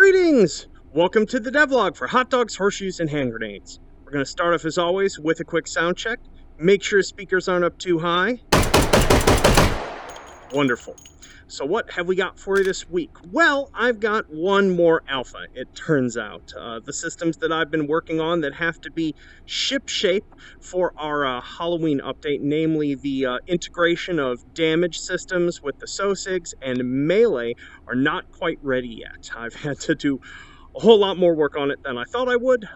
Greetings! Welcome to the devlog for hot dogs, horseshoes, and hand grenades. We're going to start off as always with a quick sound check. Make sure speakers aren't up too high. Wonderful. So what have we got for you this week? Well, I've got one more alpha, it turns out. The systems that I've been working on that have to be ship-shape for our Halloween update, namely the integration of damage systems with the SOSIGs and melee, are not quite ready yet. I've had to do a whole lot more work on it than I thought I would,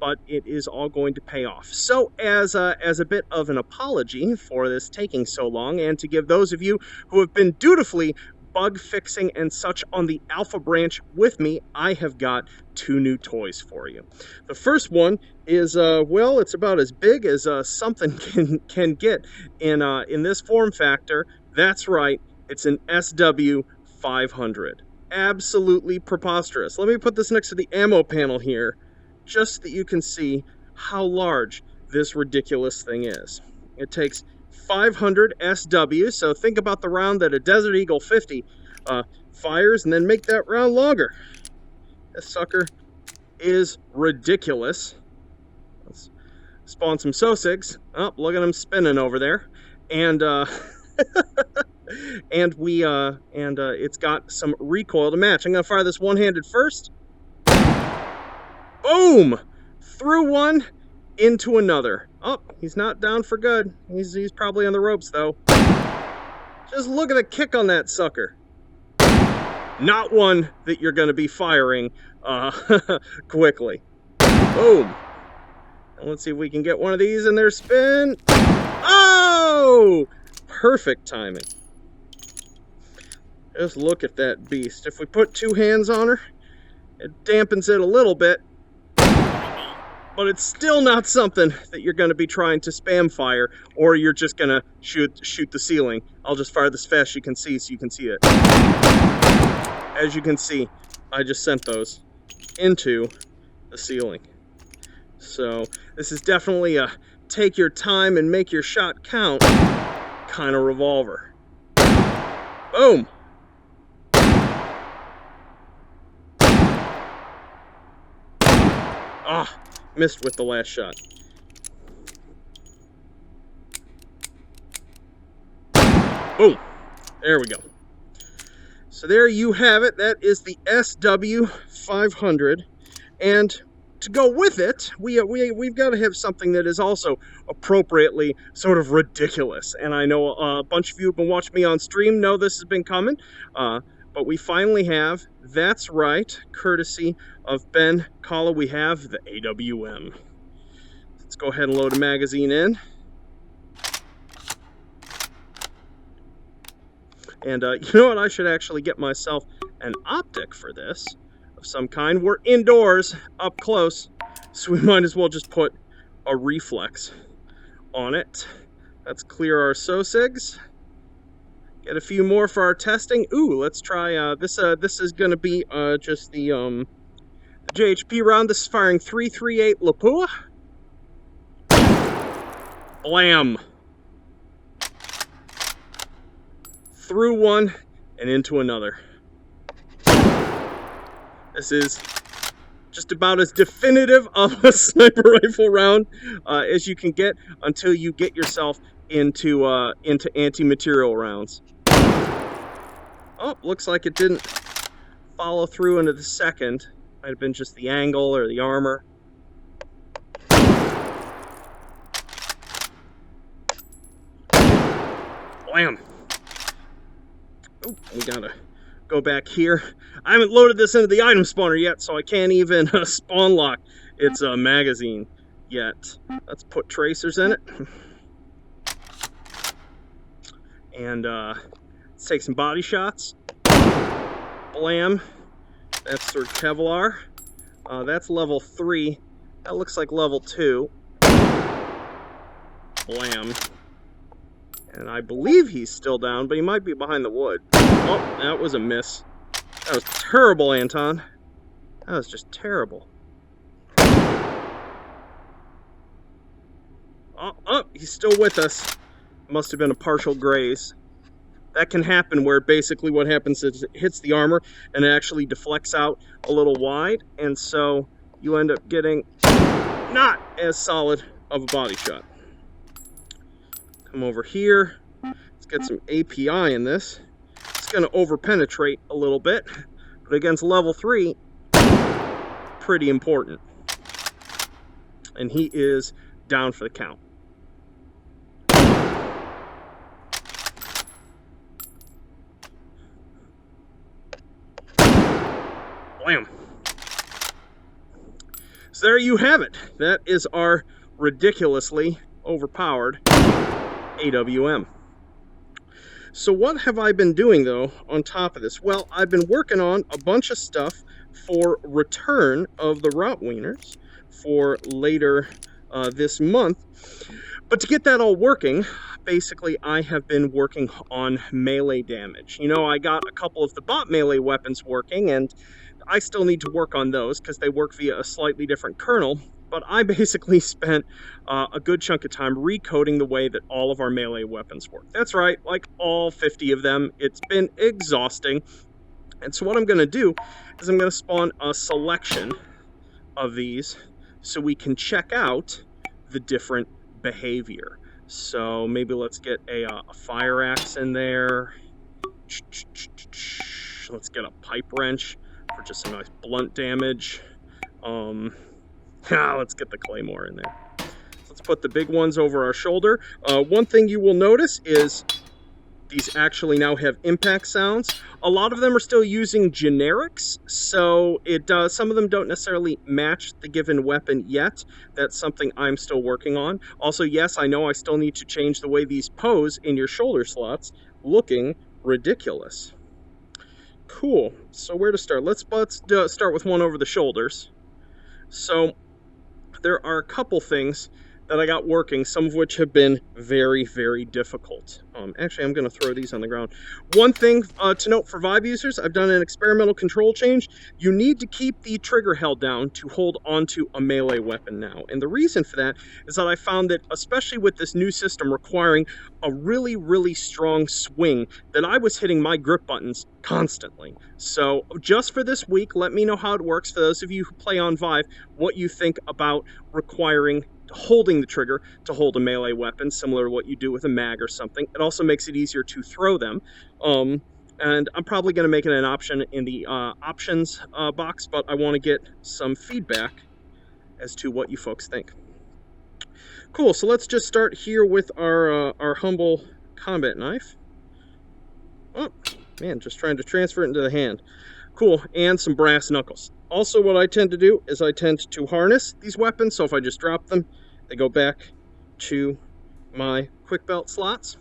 but it is all going to pay off. So as a bit of an apology for this taking so long, and to give those of you who have been dutifully bug fixing and such on the alpha branch with me, I have got two new toys for you. The first one is, well, it's about as big as something can get in this form factor. That's right, it's an SW500. Absolutely preposterous. Let me put this next to the ammo panel here, just that you can see how large this ridiculous thing is. It takes 500 SW, so think about the round that a Desert Eagle 50 fires, and then make that round longer. This sucker is ridiculous. Let's spawn some SOSIGs. Oh, look at them spinning over there. And and it's got some recoil to match. I'm gonna fire this one-handed first. Boom! Through one, into another. Oh, he's not down for good. He's probably on the ropes though. Just look at the kick on that sucker. Not one that you're gonna be firing quickly. Boom! And let's see if we can get one of these in their spin. Oh! Perfect timing. Just look at that beast. If we put two hands on her, it dampens it a little bit, but it's still not something that you're going to be trying to spam fire, or you're just going to shoot the ceiling. I'll just fire this fast you can see so you can see it. As you can see, I just sent those into the ceiling. So this is definitely a take your time and make your shot count kind of revolver. Boom! Ah, missed with the last shot. Boom! There we go. So there you have it. That is the SW500. And to go with it, we've got to have something that is also appropriately sort of ridiculous. And I know a bunch of you who've been watching me on stream know this has been coming. But we finally have, that's right, courtesy of Ben Kalla, we have the AWM. Let's go ahead and load a magazine in. And you know what, I should actually get myself an optic for this of some kind. We're indoors, up close, so we might as well just put a reflex on it. Let's clear our SOSIGs. Get a few more for our testing. Ooh, let's try this. This is going to be just the JHP round. This is firing 338 Lapua. Blam! Through one and into another. This is just about as definitive of a sniper rifle round as you can get until you get yourself into anti-material rounds. Oh, looks like it didn't follow through into the second. Might have been just the angle or the armor. Blam! Oh, we gotta go back here. I haven't loaded this into the item spawner yet, so I can't even spawn lock its magazine yet. Let's put tracers in it. And let's take some body shots. Blam. That's through Kevlar. That's level 3. That looks like level 2. Blam. And I believe he's still down, but he might be behind the wood. Oh, that was a miss. That was terrible, Anton. That was just terrible. Oh, he's still with us. Must have been a partial graze. That can happen where basically what happens is it hits the armor and it actually deflects out a little wide, and so you end up getting not as solid of a body shot. Come over here. Let's get some API in this. It's going to over-penetrate a little bit, but against level 3, pretty important. And he is down for the count. Blam. So there you have it. That is our ridiculously overpowered AWM. So what have I been doing, though, on top of this? Well, I've been working on a bunch of stuff for return of the route wieners for later this month. But to get that all working, basically I have been working on melee damage. You know, I got a couple of the bot melee weapons working, and I still need to work on those because they work via a slightly different kernel. But I basically spent a good chunk of time recoding the way that all of our melee weapons work. That's right, like all 50 of them. It's been exhausting. And so what I'm going to do is I'm going to spawn a selection of these so we can check out the different behavior. So maybe let's get a fire axe in there. Let's get a pipe wrench for just some nice blunt damage. Let's get the claymore in there. Let's put the big ones over our shoulder. One thing you will notice is these actually now have impact sounds. A lot of them are still using generics, so some of them don't necessarily match the given weapon yet. That's something I'm still working on. Also, yes, I know I still need to change the way these pose in your shoulder slots, looking ridiculous. Cool. So where to start? Let's start with one over the shoulders. So there are a couple things that I got working, some of which have been very, very difficult. Actually, I'm going to throw these on the ground. One thing to note for Vive users, I've done an experimental control change. You need to keep the trigger held down to hold onto a melee weapon now. And the reason for that is that I found that, especially with this new system requiring a really, really strong swing, that I was hitting my grip buttons constantly. So just for this week, let me know how it works. For those of you who play on Vive, what you think about requiring holding the trigger to hold a melee weapon, similar to what you do with a mag or something. It also makes it easier to throw them. And I'm probably going to make it an option in the options box, but I want to get some feedback as to what you folks think. Cool, so let's just start here with our humble combat knife. Oh, man, just trying to transfer it into the hand. Cool, and some brass knuckles. Also, what I tend to do is I tend to harness these weapons, so if I just drop them, they go back to my quick belt slots.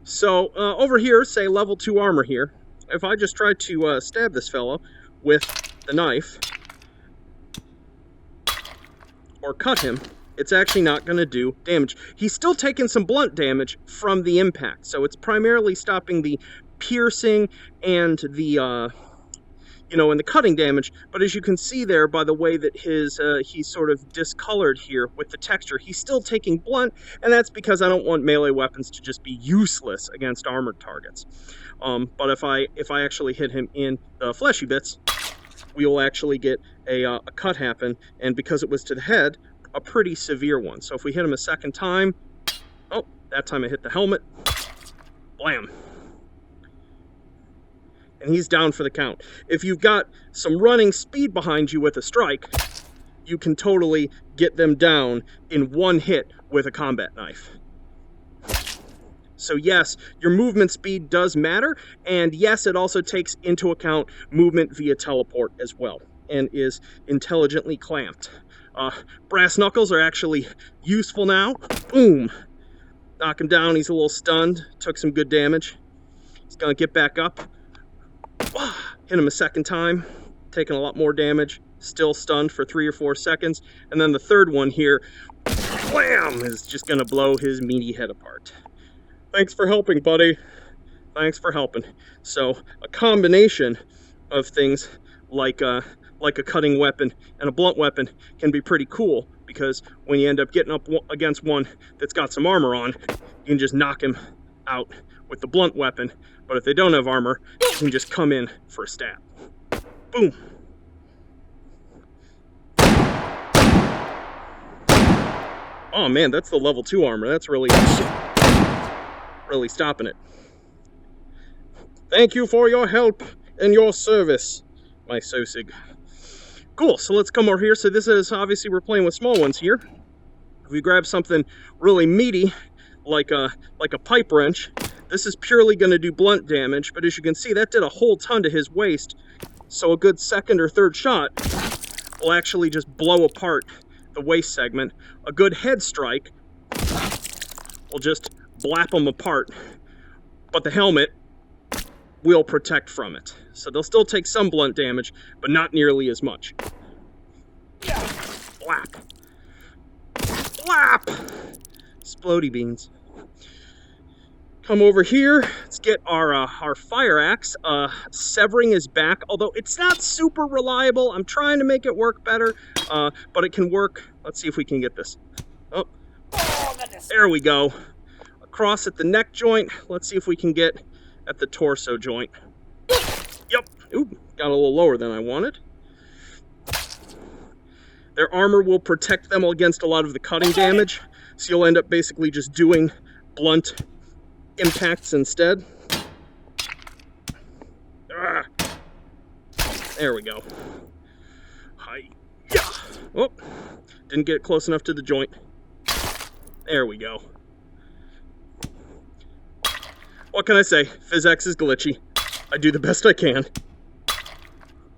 So over here, say level 2 armor here, if I just try to stab this fellow with the knife, or cut him, it's actually not going to do damage. He's still taking some blunt damage from the impact, so it's primarily stopping the piercing and the and the cutting damage. But as you can see there, by the way that he's sort of discolored here with the texture, he's still taking blunt, and that's because I don't want melee weapons to just be useless against armored targets. But if I actually hit him in the fleshy bits, we will actually get a cut happen, and because it was to the head, a pretty severe one. So if we hit him a second time, oh, that time I hit the helmet, blam. And he's down for the count. If you've got some running speed behind you with a strike, you can totally get them down in one hit with a combat knife. So yes, your movement speed does matter, and yes, it also takes into account movement via teleport as well, and is intelligently clamped. Brass knuckles are actually useful now. Boom! Knock him down, he's a little stunned, took some good damage. He's gonna get back up. Hit him a second time, taking a lot more damage, still stunned for 3 or 4 seconds, and then the third one here, wham, is just going to blow his meaty head apart. Thanks for helping, buddy. Thanks for helping. So a combination of things like a cutting weapon and a blunt weapon can be pretty cool, because when you end up getting up against one that's got some armor on, you can just knock him out with the blunt weapon, but if they don't have armor, you can just come in for a stab. Boom. Oh man, that's the level 2 armor. That's really stopping it. Thank you for your help and your service, my Sosig. Cool, so let's come over here. So this is, obviously we're playing with small ones here. If we grab something really meaty, like a pipe wrench, this is purely going to do blunt damage, but as you can see, that did a whole ton to his waist, so a good second or third shot will actually just blow apart the waist segment. A good head strike will just blap them apart, but the helmet will protect from it. So they'll still take some blunt damage, but not nearly as much. Blap. Blap! Splody beans. Come over here, let's get our fire axe. Severing his back, although it's not super reliable. I'm trying to make it work better, but it can work. Let's see if we can get this. Oh, there we go. Across at the neck joint. Let's see if we can get at the torso joint. Yep. Ooh, got a little lower than I wanted. Their armor will protect them against a lot of the cutting damage, so you'll end up basically just doing blunt impacts instead. There we go. Hi-ya! Oh, didn't get close enough to the joint. There we go. What can I say? PhysX is glitchy. I do the best I can.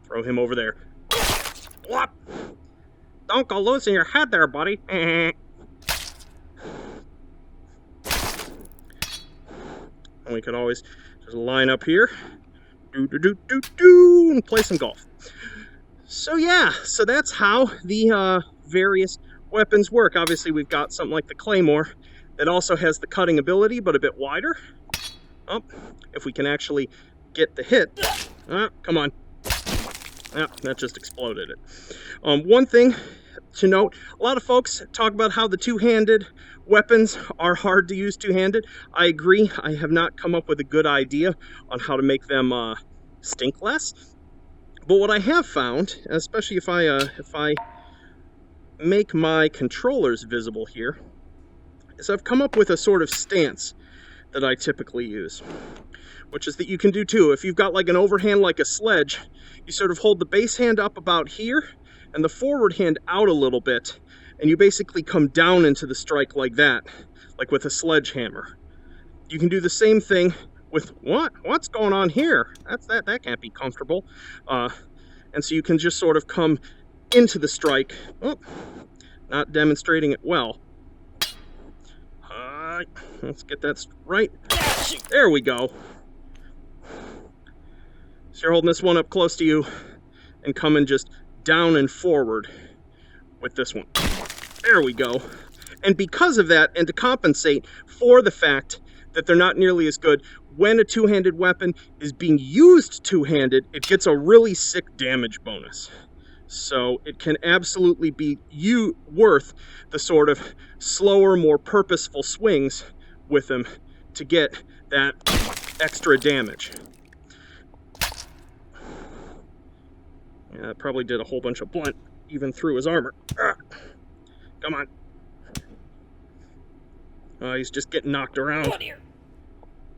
Throw him over there. Whop! Don't go losing your head there, buddy. And we could always just line up here, and play some golf. So yeah, so that's how the various weapons work. Obviously, we've got something like the Claymore that also has the cutting ability, but a bit wider. Oh, if we can actually get the hit. Come on. That just exploded it. One thing to note, a lot of folks talk about how the two-handed weapons are hard to use two-handed. I agree. I have not come up with a good idea on how to make them stink less. But what I have found, especially if I make my controllers visible here, is I've come up with a sort of stance that I typically use, which is that you can do too. If you've got like an overhand like a sledge, you sort of hold the base hand up about here and the forward hand out a little bit, and you basically come down into the strike like that, like with a sledgehammer. You can do the same thing with what's going on here? That can't be comfortable. And so you can just sort of come into the strike. Oh, not demonstrating it well. Let's get that right. There we go. So you're holding this one up close to you and coming just down and forward with this one. There we go. And because of that, and to compensate for the fact that they're not nearly as good, when a two-handed weapon is being used two-handed, it gets a really sick damage bonus. So it can absolutely be worth the sort of slower, more purposeful swings with them to get that extra damage. Yeah, that probably did a whole bunch of blunt even through his armor. Come on. He's just getting knocked around.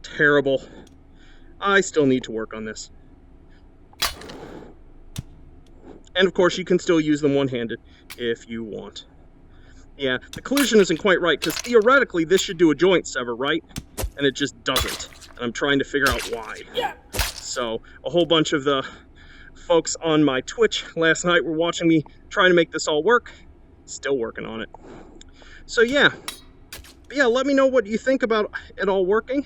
Terrible. I still need to work on this. And of course, you can still use them one-handed if you want. Yeah, the collision isn't quite right, because theoretically this should do a joint sever, right? And it just doesn't. And I'm trying to figure out why. Yeah. So, a whole bunch of the folks on my Twitch last night were watching me trying to make this all work. Still working on it. So yeah. But yeah, let me know what you think about it all working.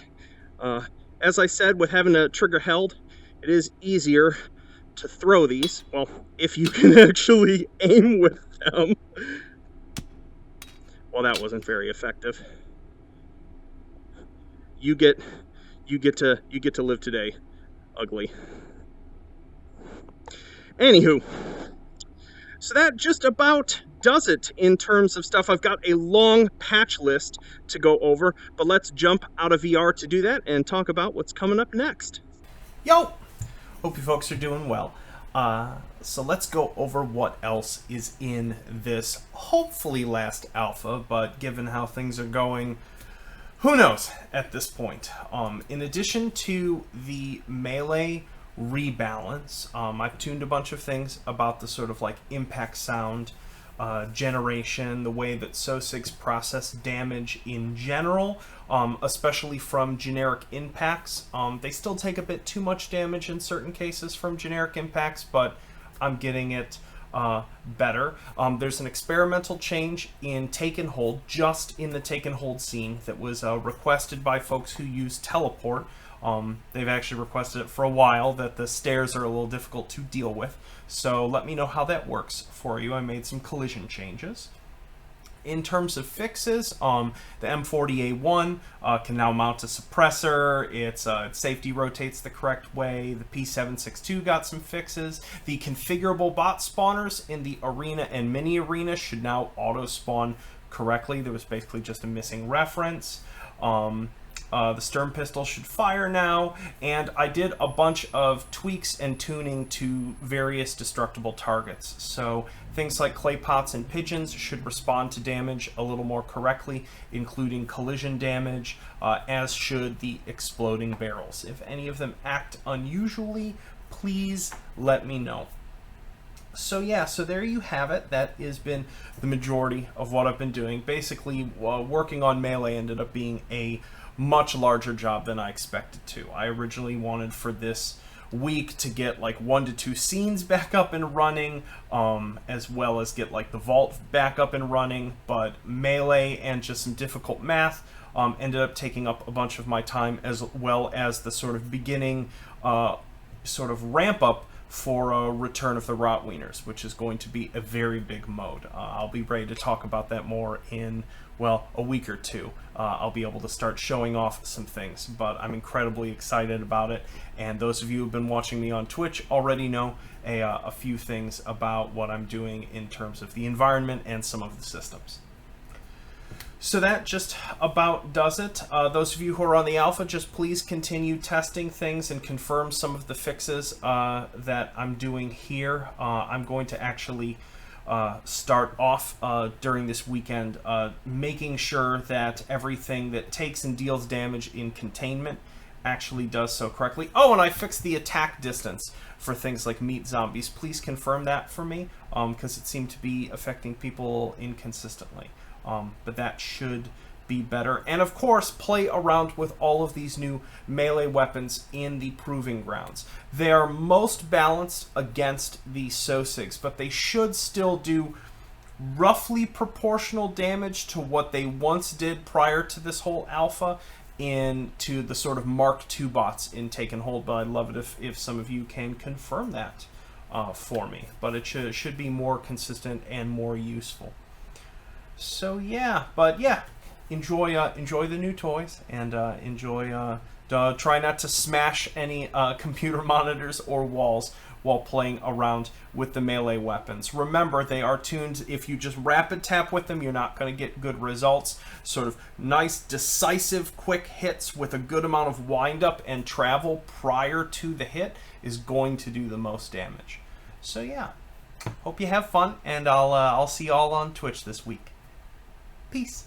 As I said, with having a trigger held, it is easier to throw these. Well, if you can actually aim with them. Well, that wasn't very effective. You get to live today, ugly. Anywho, So that just about does it in terms of stuff. I've got a long patch list to go over, but let's jump out of VR to do that and talk about what's coming up next. Yo! Hope you folks are doing well. So let's go over what else is in this hopefully last alpha, but given how things are going, who knows at this point. In addition to the melee rebalance, I've tuned a bunch of things about the sort of like impact sound generation, the way that SOSIGs process damage in general, especially from generic impacts. They still take a bit too much damage in certain cases from generic impacts, but I'm getting it better. There's an experimental change in Take and Hold, just in the Take and Hold scene, that was requested by folks who use teleport. They've actually requested it for a while, that the stairs are a little difficult to deal with. So let me know how that works for you. I made some collision changes. In terms of fixes, the M40A1 can now mount a suppressor. Its safety rotates the correct way. The P762 got some fixes. The configurable bot spawners in the arena and mini arena should now auto spawn correctly. There was basically just a missing reference. The stern pistol should fire now, and I did a bunch of tweaks and tuning to various destructible targets. So things like clay pots and pigeons should respond to damage a little more correctly, including collision damage, as should the exploding barrels. If any of them act unusually, please let me know. So yeah, so there you have it. That has been the majority of what I've been doing. Basically, working on melee ended up being a much larger job than I expected to. I originally wanted for this week to get like 1 to 2 scenes back up and running, as well as get like the vault back up and running, but melee and just some difficult math ended up taking up a bunch of my time, as well as the sort of beginning sort of ramp up for Return of the Rotwieners, which is going to be a very big mode. I'll be ready to talk about that more in, well, a week or two. I'll be able to start showing off some things, but I'm incredibly excited about it, and those of you who've been watching me on Twitch already know a few things about what I'm doing in terms of the environment and some of the systems. So that just about does it. Those of you who are on the alpha, just please continue testing things and confirm some of the fixes that I'm doing here. I'm going to actually start off during this weekend making sure that everything that takes and deals damage in containment actually does so correctly. Oh, and I fixed the attack distance for things like meat zombies. Please confirm that for me, because it seemed to be affecting people inconsistently. But that should be better. And of course, play around with all of these new melee weapons in the proving grounds. They are most balanced against the SOSIGs, but they should still do roughly proportional damage to what they once did prior to this whole alpha into the sort of Mark II bots in Take and Hold. But I'd love it if some of you can confirm that for me. But it should be more consistent and more useful. So yeah, but yeah, enjoy the new toys, and try not to smash any computer monitors or walls while playing around with the melee weapons. Remember, they are tuned. If you just rapid tap with them, you're not going to get good results. Sort of nice, decisive, quick hits with a good amount of wind up and travel prior to the hit is going to do the most damage. So yeah, hope you have fun, and I'll see y'all on Twitch this week. Peace.